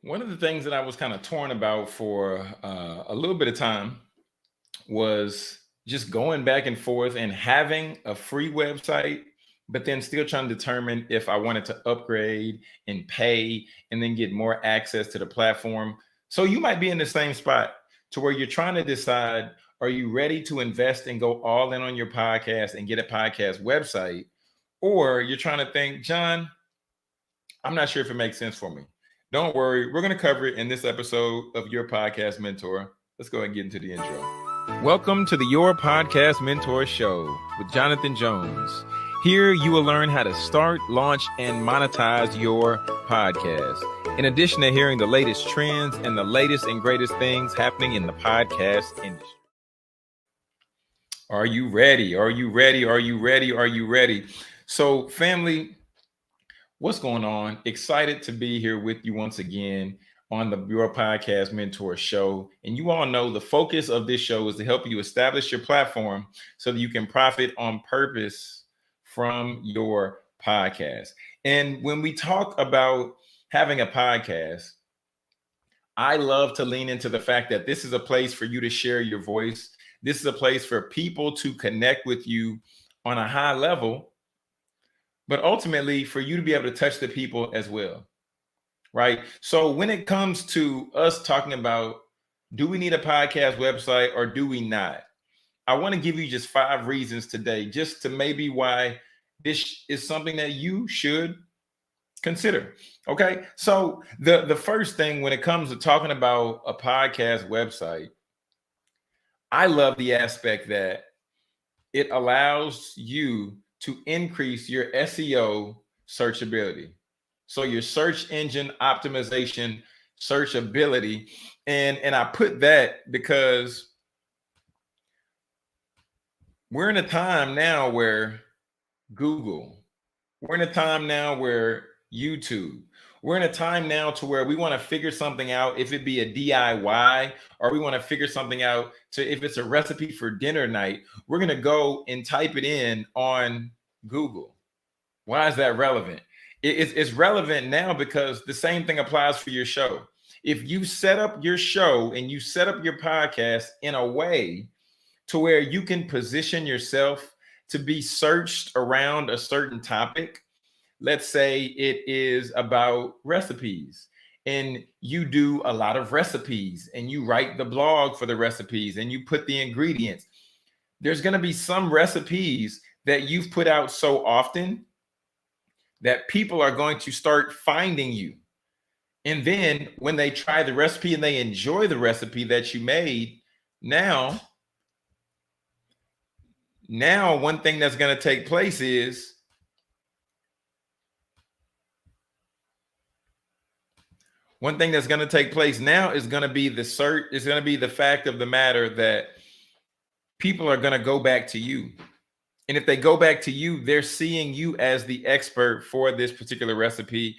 One of the things that I was kind of torn about for a little bit of time was just going back and forth and having a free website, but then still trying to determine if I wanted to upgrade and pay and then get more access to the platform. So you might be in the same spot to where you're trying to decide, are you ready to invest and go all in on your podcast and get a podcast website? Or you're trying to think, John, I'm not sure if it makes sense for me. Don't worry, we're going to cover it in this episode of Your Podcast Mentor. Let's go ahead and get into the intro. Welcome to the Your Podcast Mentor Show with Jonathan Jones. Here you will learn how to start, launch, and monetize your podcast. In addition to hearing the latest trends and the latest and greatest things happening in the podcast industry. Are you ready? Are you ready? Are you ready? Are you ready? So, family, what's going on? Excited to be here with you once again on the Your Podcast Mentor Show. And you all know the focus of this show is to help you establish your platform so that you can profit on purpose from your podcast. And when we talk about having a podcast, I love to lean into the fact that this is a place for you to share your voice. This is a place for people to connect with you on a high level, but ultimately for you to be able to touch the people as well. Right. So when it comes to us talking about, do we need a podcast website or do we not? I want to give you just 5 reasons today, just to maybe why this is something that you should consider. Okay. So the first thing when it comes to talking about a podcast website, I love the aspect that it allows you to increase your SEO searchability. So your search engine optimization, searchability. And I put that because we're in a time now where Google, we're in a time now where YouTube, we're in a time now to where we want to figure something out, if it be a DIY, or we want to figure something out to if it's a recipe for dinner night, we're going to go and type it in on Google. Why is that relevant? It's relevant now because the same thing applies for your show. If you set up your show and you set up your podcast in a way to where you can position yourself to be searched around a certain topic, let's say it is about recipes and you do a lot of recipes and you write the blog for the recipes and you put the ingredients, there's going to be some recipes that you've put out so often that people are going to start finding you. And then when they try the recipe and they enjoy the recipe that you made, now one thing that's going to take place is going to be the search, is going to be the fact of the matter that people are going to go back to you. And if they go back to you, they're seeing you as the expert for this particular recipe.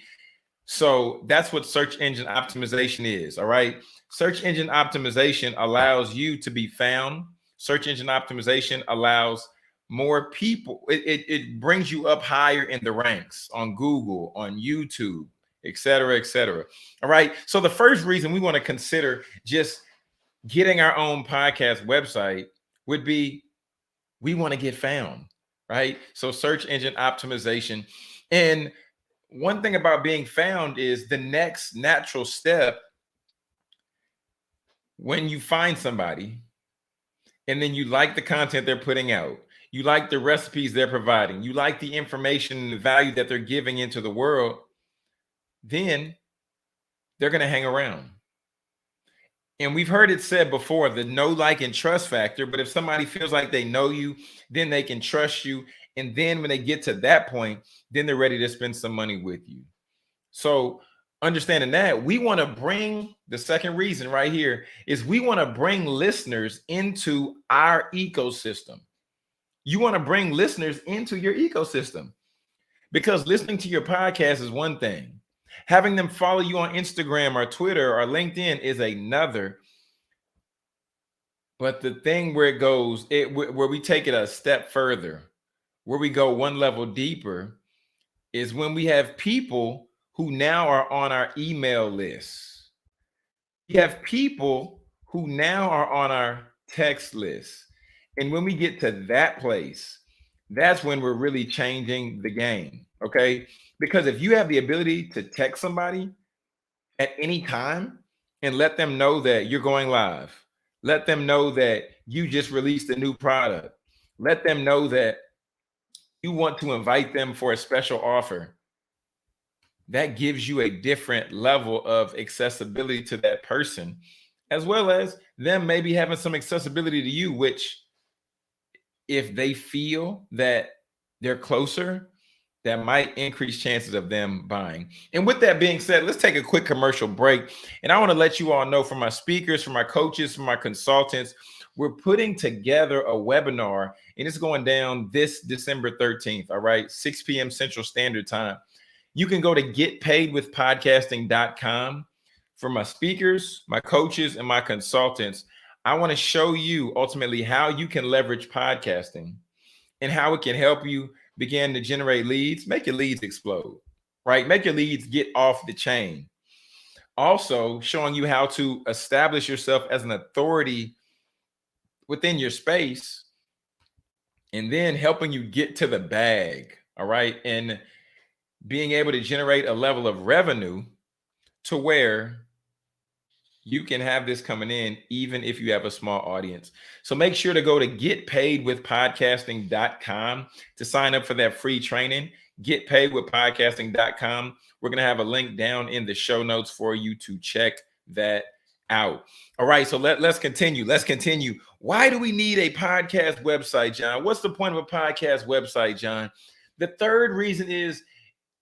So that's what search engine optimization is. All right. Search engine optimization allows you to be found. Search engine optimization allows more people. It brings you up higher in the ranks on Google, on YouTube, et cetera, et cetera. All right. So the first reason we want to consider just getting our own podcast website would be we want to get found, right? So search engine optimization. And one thing about being found is the next natural step when you find somebody and then you like the content they're putting out, you like the recipes they're providing, you like the information and the value that they're giving into the world, then they're going to hang around. And we've heard it said before, the know, like, and trust factor. But if somebody feels like they know you, then they can trust you. And then when they get to that point, then they're ready to spend some money with you. So understanding that, we want to bring the second reason right here is we want to bring listeners into our ecosystem. You want to bring listeners into your ecosystem because listening to your podcast is one thing. Having them follow you on Instagram or Twitter or LinkedIn is another. But the thing where it goes, where we take it a step further, where we go one level deeper, is when we have people who now are on our email list. You have people who now are on our text list. And when we get to that place, that's when we're really changing the game. Okay. Because if you have the ability to text somebody at any time and let them know that you're going live, let them know that you just released a new product, let them know that you want to invite them for a special offer, that gives you a different level of accessibility to that person, as well as them maybe having some accessibility to you, which if they feel that they're closer, that might increase chances of them buying. And with that being said, let's take a quick commercial break. And I want to let you all know, from my speakers, from my coaches, from my consultants, we're putting together a webinar, and it's going down this December 13th, all right, 6 p.m. Central Standard Time. You can go to getpaidwithpodcasting.com. For my speakers, my coaches, and my consultants, I want to show you ultimately how you can leverage podcasting and how it can help you begin to generate leads, make your leads explode, right? Make your leads get off the chain. Also, showing you how to establish yourself as an authority within your space, and then helping you get to the bag, all right? And being able to generate a level of revenue to where you can have this coming in even if you have a small audience. So make sure to go to getpaidwithpodcasting.com to sign up for that free training. Getpaidwithpodcasting.com. We're going to have a link down in the show notes for you to check that out. All right, so let's continue. Let's continue. Why do we need a podcast website, John? What's the point of a podcast website, John? The third reason is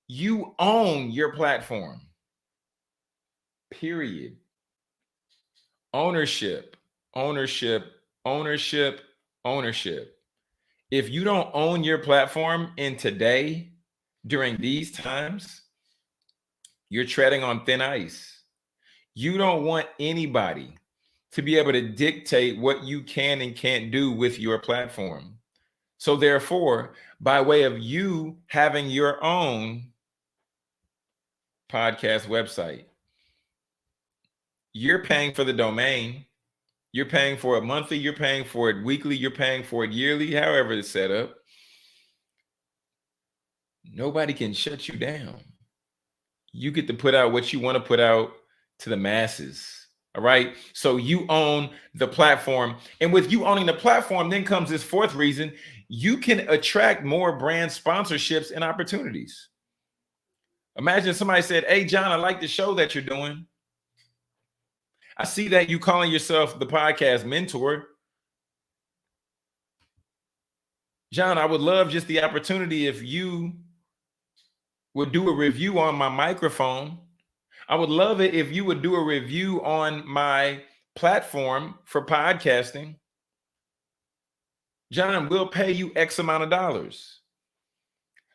you own your platform. Period. Ownership, ownership, ownership, ownership. If you don't own your platform in today, during these times, you're treading on thin ice. You don't want anybody to be able to dictate what you can and can't do with your platform. So therefore, by way of you having your own podcast website, you're paying for the domain. You're paying for it monthly. You're paying for it weekly. You're paying for it yearly, however it's set up. Nobody can shut you down. You get to put out what you want to put out to the masses. All right. So you own the platform. And with you owning the platform, then comes this fourth reason: you can attract more brand sponsorships and opportunities. Imagine somebody said, "Hey, John, I like the show that you're doing. I see that you calling yourself the podcast mentor. John, I would love just the opportunity if you would do a review on my microphone. I would love it if you would do a review on my platform for podcasting. John, we'll pay you X amount of dollars."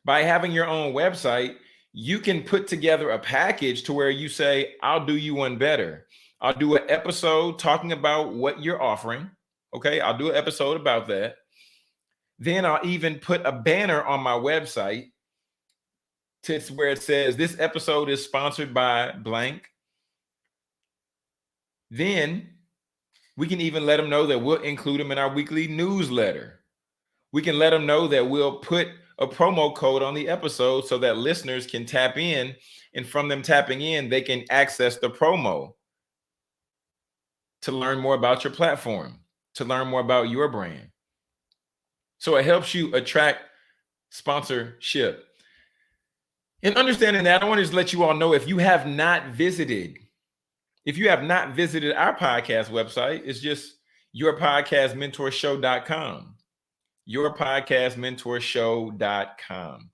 By having your own website, you can put together a package to where you say, "I'll do you one better. I'll do an episode talking about what you're offering." Okay, I'll do an episode about that. Then I'll even put a banner on my website to where it says, "This episode is sponsored by blank." Then we can even let them know that we'll include them in our weekly newsletter. We can let them know that we'll put a promo code on the episode so that listeners can tap in, and from them tapping in, they can access the promo to learn more about your platform, to learn more about your brand. So it helps you attract sponsorship. And understanding that, I want to just let you all know, if you have not visited our podcast website, it's just yourpodcastmentorshow.com. Yourpodcastmentorshow.com.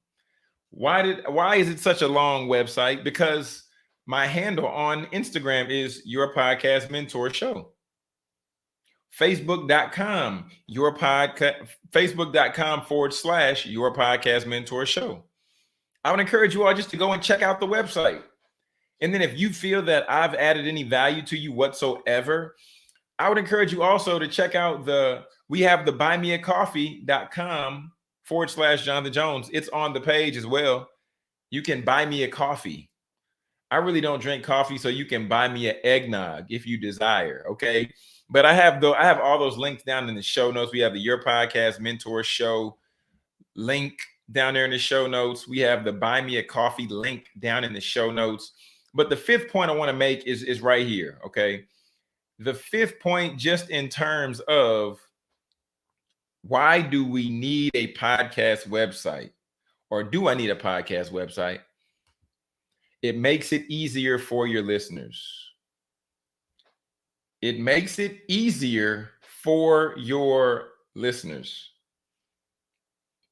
Why is it such a long website? Because my handle on Instagram is Your Podcast Mentor Show. Facebook.com, Facebook.com/, Your Podcast Mentor Show. I would encourage you all just to go and check out the website. And then if you feel that I've added any value to you whatsoever, I would encourage you also to check out we have the buymeacoffee.com /Jonathan Jones. It's on the page as well. You can buy me a coffee. I really don't drink coffee, so you can buy me an eggnog if you desire. Okay. But I have all those links down in the show notes. We have the Your Podcast Mentor Show link down there in the show notes. We have the Buy Me a Coffee link down in the show notes. But the fifth point I want to make is right here. Okay. The fifth point, just in terms of why do we need a podcast website, or do I need a podcast website? It makes it easier for your listeners. It makes it easier for your listeners.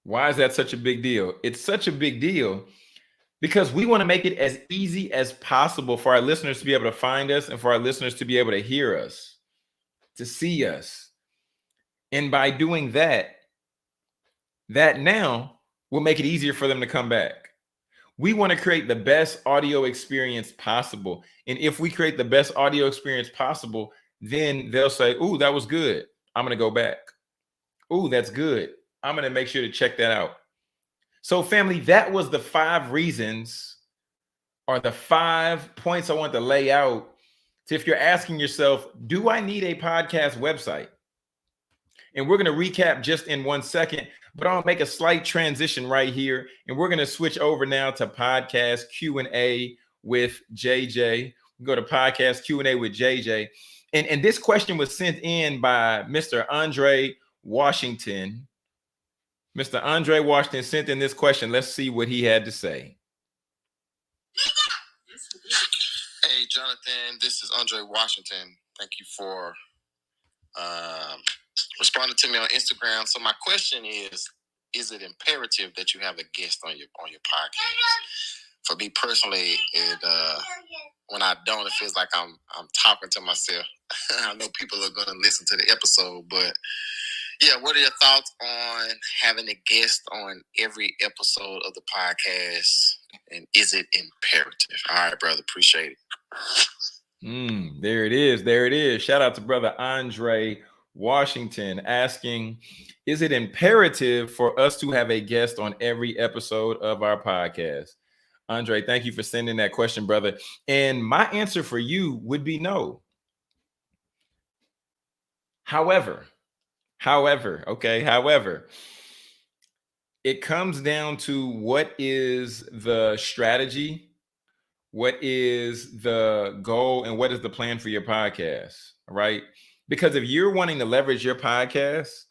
Why is that such a big deal? It's such a big deal because we want to make it as easy as possible for our listeners to be able to find us and for our listeners to be able to hear us, to see us. And by doing that now will make it easier for them to come back. We want to create the best audio experience possible. And if we create the best audio experience possible, then they'll say, "Ooh, that was good. I'm going to go back. Ooh, that's good. I'm going to make sure to check that out." So family, that was the 5 reasons, or the 5 points I want to lay out. So if you're asking yourself, do I need a podcast website? And we're going to recap just in 1 second, but I'll make a slight transition right here. And we're going to switch over now to podcast Q&A with JJ. We go to podcast Q&A with JJ. And this question was sent in by Mr. Andre Washington. Mr. Andre Washington sent in this question. Let's see what he had to say. Hey, Jonathan, this is Andre Washington. Thank you for responding to me on Instagram. So my question is it imperative that you have a guest on your podcast? For me personally, when I don't, it feels like I'm talking to myself. I know people are going to listen to the episode, but yeah, what are your thoughts on having a guest on every episode of the podcast? And is it imperative? All right, brother. Appreciate it. There it is. There it is. Shout out to brother Andre Washington asking, is it imperative for us to have a guest on every episode of our podcast? Andre, thank you for sending that question, brother. And my answer for you would be no. However, it comes down to what is the strategy, what is the goal, and what is the plan for your podcast, right? Because if you're wanting to leverage your podcast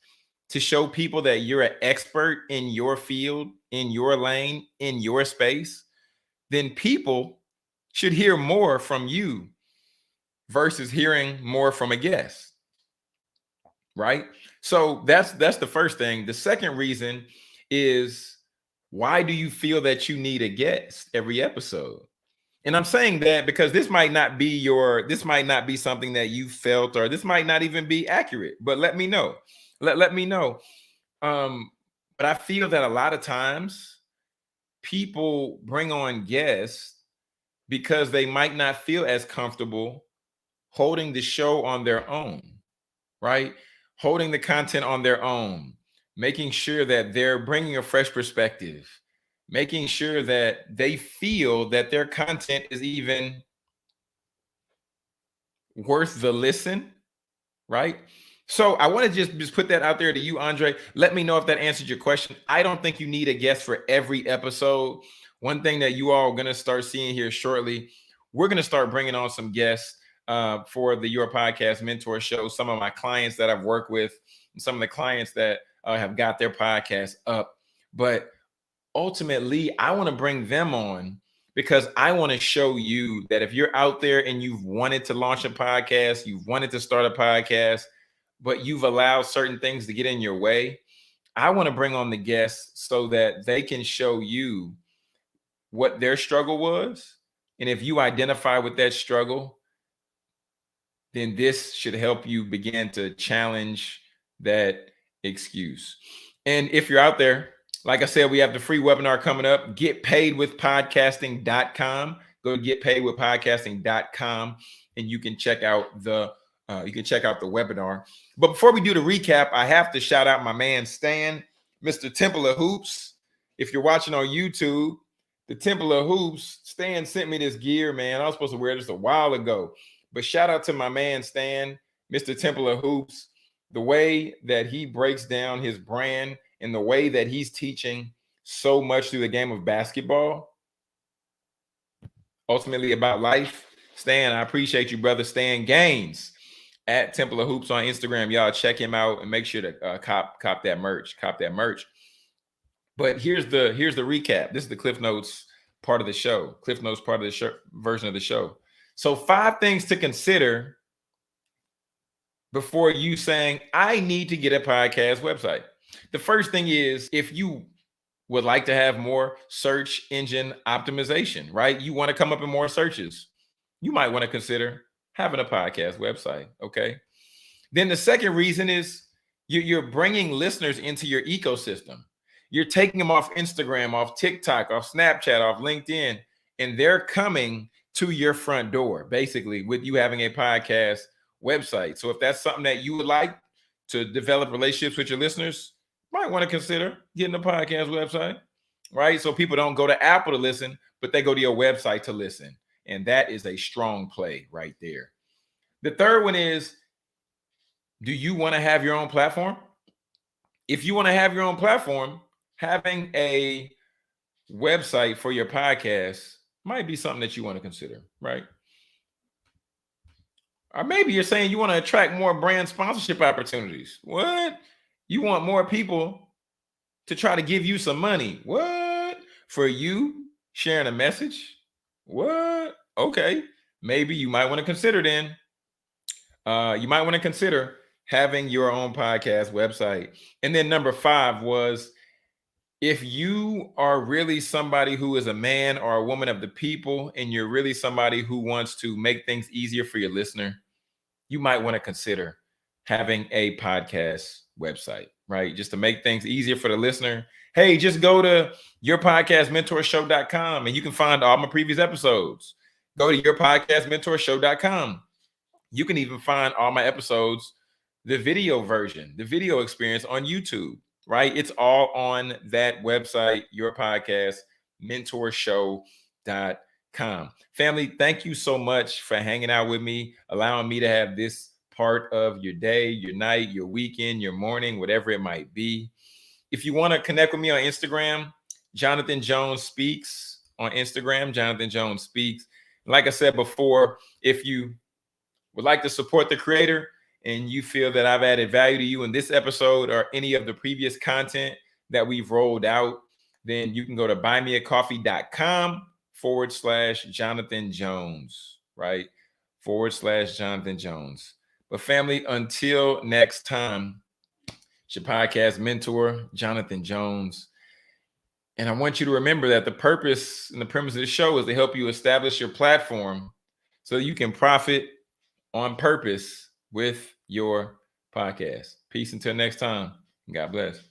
to show people that you're an expert in your field, in your lane, in your space, then people should hear more from you versus hearing more from a guest, right? So that's the first thing. The second reason is, why do you feel that you need a guest every episode? And I'm saying that because this might not be something that you felt, or this might not even be accurate, but let me know. Let me know. But I feel that a lot of times people bring on guests because they might not feel as comfortable holding the show on their own, right? Holding the content on their own, making sure that they're bringing a fresh perspective, making sure that they feel that their content is even worth the listen, right? So I want to just put that out there to you, Andre. Let me know if that answered your question. I don't think you need a guest for every episode. One thing that you all are going to start seeing here shortly, we're going to start bringing on some guests for the Your Podcast Mentor Show. Some of my clients that I've worked with, and some of the clients that have got their podcast up. But ultimately, I want to bring them on because I want to show you that if you're out there and you've wanted to launch a podcast, you've wanted to start a podcast, but you've allowed certain things to get in your way, I want to bring on the guests so that they can show you what their struggle was. And if you identify with that struggle, then this should help you begin to challenge that excuse. And if you're out there, like I said, we have the free webinar coming up, getpaidwithpodcasting.com. Go to getpaidwithpodcasting.com and you can check out the webinar. But before we do the recap, I have to shout out my man Stan, Mr. Temple of Hoops. If you're watching on YouTube, the Temple of Hoops. Stan sent me this gear, man. I was supposed to wear this a while ago. But shout out to my man, Stan, Mr. Temple of Hoops. The way that he breaks down his brand and the way that he's teaching so much through the game of basketball, ultimately about life. Stan, I appreciate you, brother. Stan Gaines at Temple of Hoops on Instagram. Y'all check him out and make sure to cop that merch. Cop that merch. But here's the recap. This is the Cliff Notes part of the show. Cliff Notes part of the version of the show. So 5 things to consider before you saying, I need to get a podcast website. The first thing is, if you would like to have more search engine optimization, right? You want to come up in more searches. You might want to consider having a podcast website, okay? Then the second reason is you're bringing listeners into your ecosystem. You're taking them off Instagram, off TikTok, off Snapchat, off LinkedIn, and they're coming to your front door, basically, with you having a podcast website. So if that's something that you would like to develop relationships with your listeners, you might want to consider getting a podcast website, right? So people don't go to Apple to listen, but they go to your website to listen. And that is a strong play right there. The third one is, do you want to have your own platform? If you want to have your own platform, having a website for your podcast might be something that you want to consider, right? Or maybe you're saying you want to attract more brand sponsorship opportunities. What? You want more people to try to give you some money. What? For you sharing a message? What? Okay. Maybe you might want to consider then. You might want to consider having your own podcast website. And then number 5 was, if you are really somebody who is a man or a woman of the people, and you're really somebody who wants to make things easier for your listener, you might want to consider having a podcast website, right? Just to make things easier for the listener. Hey, just go to yourpodcastmentorshow.com and you can find all my previous episodes. Go to yourpodcastmentorshow.com. You can even find all my episodes, the video version, the video experience on YouTube, right? It's all on that website, yourpodcastmentorshow.com. Family, thank you so much for hanging out with me, allowing me to have this part of your day, your night, your weekend, your morning, whatever it might be. If you want to connect with me on Instagram, Jonathan Jones Speaks on Instagram, Jonathan Jones Speaks. Like I said before, if you would like to support the creator and you feel that I've added value to you in this episode or any of the previous content that we've rolled out, then you can go to buymeacoffee.com/Jonathan Jones, right? /Jonathan Jones. But family, until next time, it's your podcast mentor, Jonathan Jones. And I want you to remember that the purpose and the premise of the show is to help you establish your platform so you can profit on purpose with your podcast. Peace until next time. God bless.